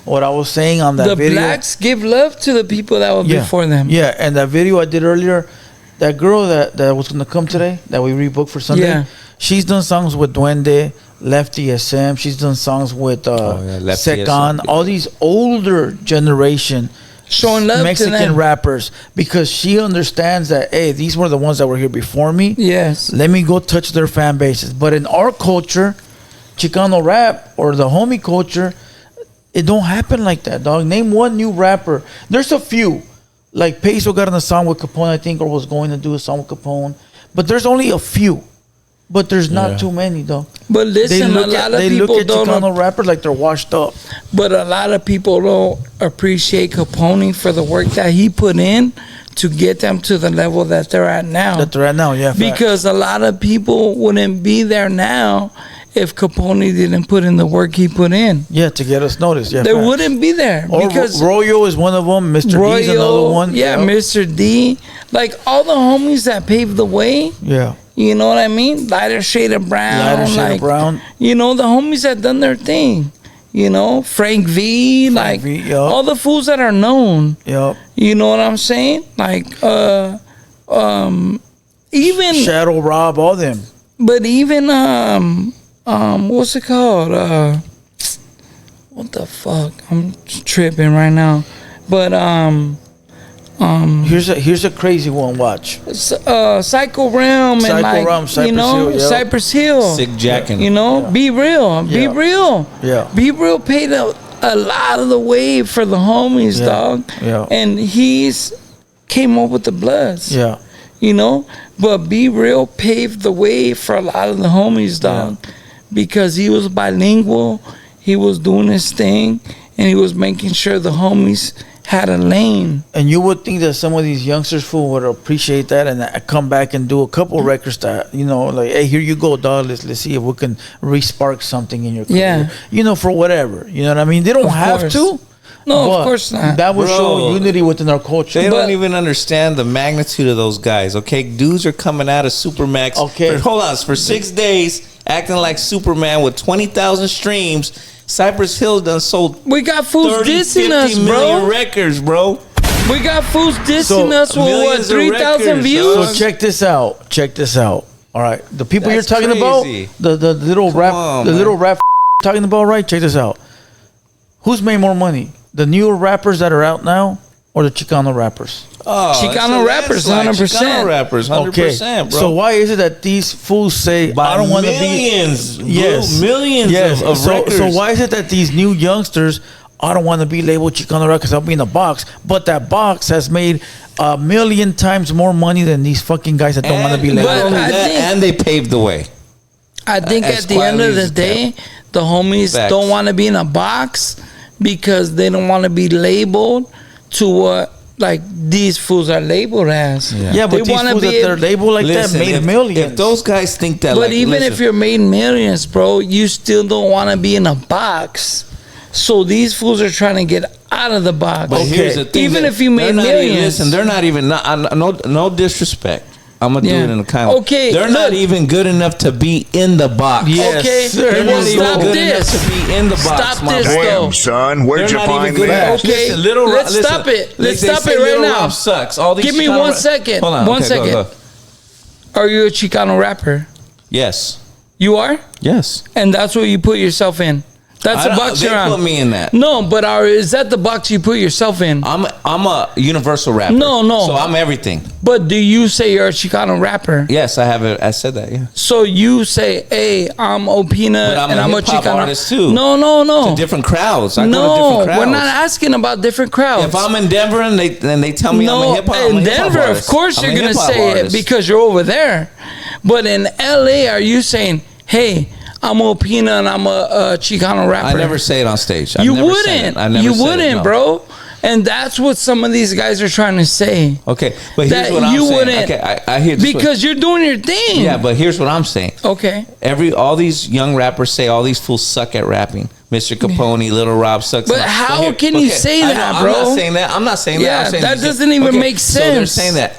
what I was saying on that the video. The blacks give love to the people that were before them. Yeah, and that video I did earlier, that girl that was going to come today, that we rebooked for Sunday, she's done songs with Duende, Lefty SM. She's done songs with Secan, all these older generation showing love Mexican to them. rappers, because she understands that, hey, these were the ones that were here before me. Yes. Let me go touch their fan bases. But in our culture, Chicano rap or the homie culture, it don't happen like that, dog. Name one new rapper. There's a few. Like Peso got on a song with Capone, I think, or was going to do a song with Capone. But there's only a few. But there's not too many, though. But listen, a lot of people look at Chicano rappers like they're washed up. But a lot of people don't appreciate Capone for the work that he put in to get them to the level that they're at now. Because a lot of people wouldn't be there now if Capone didn't put in the work he put in. Yeah, to get us noticed. Yeah, they wouldn't be there. Or because Royo is one of them. Mr. D is another one. Yeah, Mr. D. Like all the homies that paved the way. Yeah. You know what I mean? Lighter shade of brown. Brown. You know, the homies that done their thing. You know, Frank V. All the fools that are known. Yep. You know what I'm saying? Like, even Shadow Rob, all them. But even what's it called? What the fuck? I'm tripping right now. But here's a crazy one. Watch. Psycho Realm and Cypress Hill, Cypress Hill. Sick Jackin'. You know, Be Real. Be Real. Yeah. Be Real paid a lot of the way for the homies, dog. Yeah. And he's came up with the Bloods. Yeah. You know, but Be Real paved the way for a lot of the homies, dog, because he was bilingual, he was doing his thing, and he was making sure the homies had a lane. And you would think that some of these youngsters fool would appreciate that and come back and do a couple records that, you know, like, hey, here you go, dog. Let's see if we can re-spark something in your career. Yeah. You know, for whatever. You know what I mean? They don't have to. No, of course not. That would show unity within our culture. They don't even understand the magnitude of those guys. Okay, dudes are coming out of Supermax. Okay, hold on, for 6 days acting like Superman with 20,000 streams. Cypress Hill done sold. We got fools 30, dissing 50 us, million bro. records, bro. We got fools dissing us with what, 3,000 views? So check this out. Check this out. All right, the people you're talking about, the little little rap talking about, right? Check this out. Who's made more money? The newer rappers that are out now, or the Chicano rappers? Oh, Chicano rappers, 100%. Chicano rappers, 100%, bro. So why is it that these fools say, I don't want to be... Millions, millions of records. So why is it that these new youngsters, I don't want to be labeled Chicano rap because I'll be in a box, but that box has made 1,000,000 times more money than these fucking guys that don't want to be labeled. And they paved the way. I think at the end of the day, the homies don't want to be in a box because they don't want to be labeled to what like these fools are labeled as. Yeah, but these fools that they're labeled like that made millions. If those guys think that, but even if you're made millions, bro, you still don't want to be in a box. So these fools are trying to get out of the box. But here's the thing, even if you made millions, they're not even. No disrespect. I'm gonna do it in a kind of. Okay, they're not even good enough to be in the box. Yes, okay, well, stop this. To be in the box, stop this, damn, son. Where'd you find that? Okay, let's stop it. Let's stop it right now. Rob sucks. All these Give me 1 second. Hold on. 1 second. Go. Are you a Chicano rapper? Yes. You are? Yes. And that's what you put yourself in. That's the box you're on. They put me in that. No, but is that the box you put yourself in? I'm a universal rapper. No. So I'm everything. But do you say you're a Chicano rapper? Yes, I have it. I said that. Yeah. So you say, "Hey, I'm Opina and I'm a Chicano artist too." No. To different crowds. I go to different crowds. We're not asking about different crowds. If I'm in Denver and they tell me I'm a hip hop, in Denver, of course you're gonna say it because you're over there. But in LA, are you saying, "Hey, I'm Opina and I'm a Chicano rapper"? I never say it on stage. You wouldn't. You wouldn't, bro. And that's what some of these guys are trying to say. Okay, but here's what I'm saying. Wouldn't, okay, I hear this because you're doing your thing. Yeah, but here's what I'm saying. Okay. All these young rappers say all these fools suck at rapping, Mr. Capone, Little Rob sucks. But how can you say that, bro? I'm not saying that. I'm not saying that. Yeah, I'm saying that doesn't even make sense. So they're saying that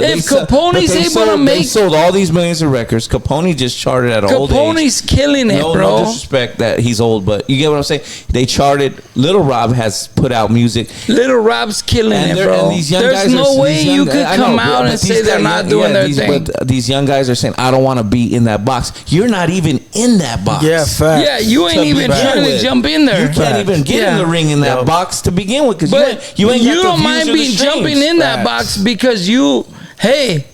if Capone's able to make, they sold all these millions of records. Capone just charted at an old age. Capone's killing it, bro. No disrespect that he's old, but you get what I'm saying. They charted. Little Rob has put out music. Little Rob's killing it, bro. And these young There's guys no way you could come out and say they're not doing their thing. But these young guys are saying, "I don't want to be in that box." You're not even in that box. Yeah, fact. Yeah, you ain't even trying to jump in there. You can't even get in the ring in that box to begin with, because you ain't got the don't views mind or the me streams. jumping in that box because you,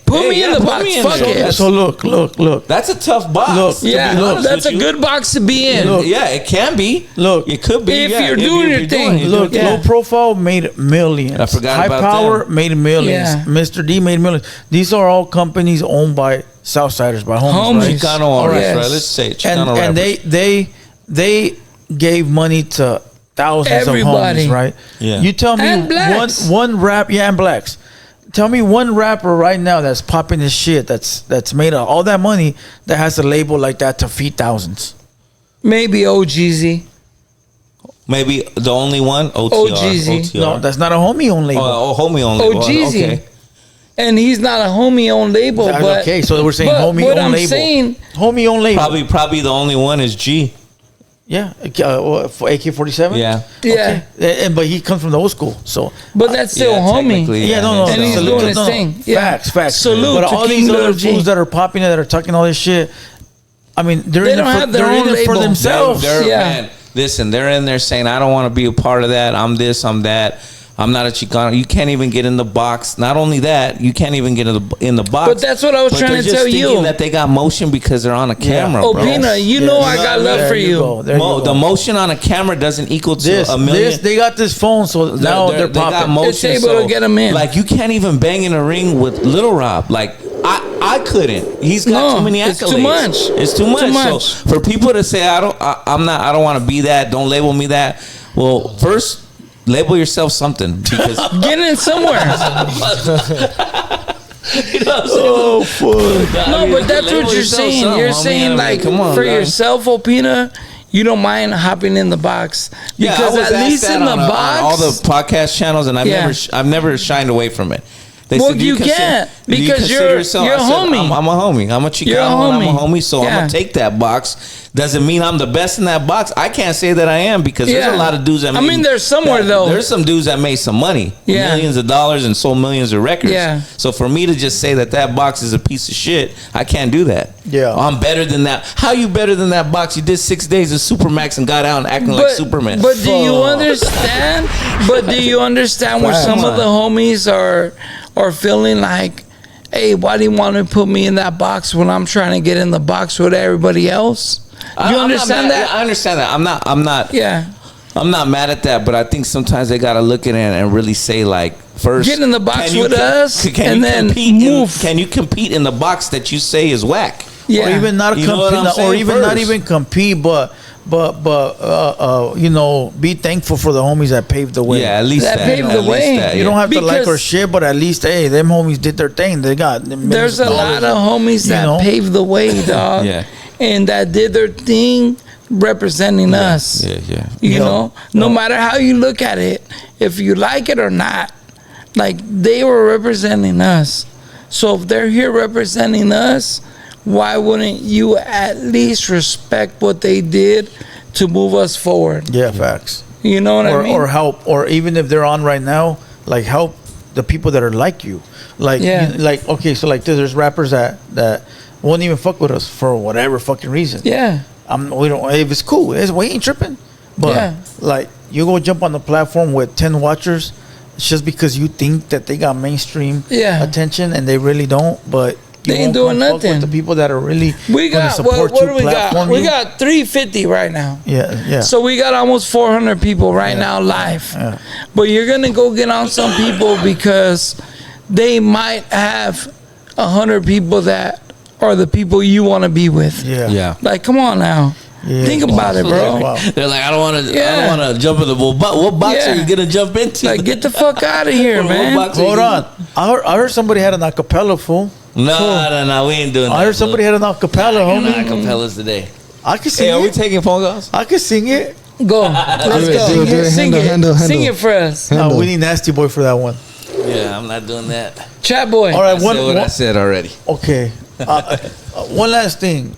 put me in the box. Fuck it. So look. That's a tough box. That's a good box to be in. Yeah, it can be. Look, it could be if you're doing your thing. Look, Low Profile made millions. I forgot High about Power them. made millions. Yeah. Mr. D made millions. These are all companies owned by Southsiders, by homies. Right? Chicano artists, Yes. right? Let's say Chicano and rappers. they gave money to thousands Everybody. of homies, right? Yeah. You tell me And blacks. one rap, and blacks. Tell me one rapper right now that's popping his shit that's made all that money that has a label like that to feed thousands. Maybe OGZ. Maybe the only one, OTR. No, that's not a homie-owned label. Homie-owned label. OGZ. Okay. And he's not a homie-owned label. But, okay, so we're saying homie-owned label. What I'm saying, homie-owned label. Probably the only one is G. Yeah, for AK-47. Yeah. yeah. Okay. But he comes from the old school, so. But that's still homie. technically, Yeah, no. And he's doing his thing. Yeah. Facts. Salute But to all King these other Little G. fools that are popping that are talking all this shit, I mean, they're They in don't have their they're own in it for label. themselves. Man, listen, they're in there saying, I don't want to be a part of that. I'm this, I'm that. I'm not a Chicano. You can't even get in the box. Not only that, you can't even get in the box. But that's what I was trying to tell you. That they got motion because they're on a camera, bro. Pina, you know I got love for you. The motion on a camera doesn't equal to a million. They got this phone, so now they're they got popping. motion, It's able to get them in. Like, you can't even bang in a ring with Little Rob. Like, I couldn't. He's got too many accolades. It's too much. It's too much. So for people to say I don't want to be that, don't label me that. Well, first label yourself something, because get in somewhere. Oh, fuck. No, but that's what you're saying. You're saying, like, for yourself, Opina, you don't mind hopping in the box, because at least in the box, on all the podcast channels, and I've never shined away from it. They well, said, you can't, because you're a homie. I'm a homie. I'm a Chicano. I'm a homie, so I'm gonna take that box. Doesn't mean I'm the best in that box. I can't say that I am, because there's a lot of dudes that there's somewhere though. There's some dudes that made some money, millions of dollars, and sold millions of records. Yeah. So for me to just say that box is a piece of shit, I can't do that. Yeah. I'm better than that. How you better than that box? You did 6 days of Supermax and got out and acting like Superman. But do you understand? Where some of the homies are feeling like, hey, why do you want to put me in that box when I'm trying to get in the box with everybody else? You understand that? I understand that. I'm not. Yeah. I'm not mad at that, but I think sometimes they gotta look at it and really say, like, first, get in the box with us, and then move. Can you compete in the box that you say is whack? Yeah. Or even not compete, but be thankful for the homies that paved the way. Yeah, at least that paved the way. You don't have to like our shit, but at least, hey, them homies did their thing. They got. There's a lot of homies that paved the way, dog. Yeah. And that did their thing, representing us. Yeah. You know, no matter how you look at it, if you like it or not, like, they were representing us. So if they're here representing us, why wouldn't you at least respect what they did to move us forward? Yeah, facts. You know what I mean? Or help, or even if they're on right now, like, help the people that are like you. Like, okay, so like there's rappers that won't even fuck with us for whatever fucking reason. Yeah. We don't. If it's cool, we ain't tripping. But like, you go jump on the platform with 10 watchers, it's just because you think that they got mainstream attention, and they really don't. But they ain't doing nothing. With the people that are really we got what do we got? We got 350 right now. Yeah. So we got almost 400 people right now live. Yeah. But you're gonna go get on some people because they might have 100 people that are the people you want to be with. Yeah. Like, come on now. Yeah. Think about it, bro. Wow. They're like, I don't want to jump in the what box are you gonna jump into? Like, get the fuck out of here, man. Hold on. I heard somebody had an acapella, fool. No, we ain't doing that. I heard somebody had an acapella, homie. Acapellas today. I can sing it. Are we taking phone calls? I can sing it. Go. Let's go. Sing it for us. No, we need Nasty Boy for that one. Yeah, I'm not doing that. Chat Boy. All right, I said what I said already. Okay. One last thing.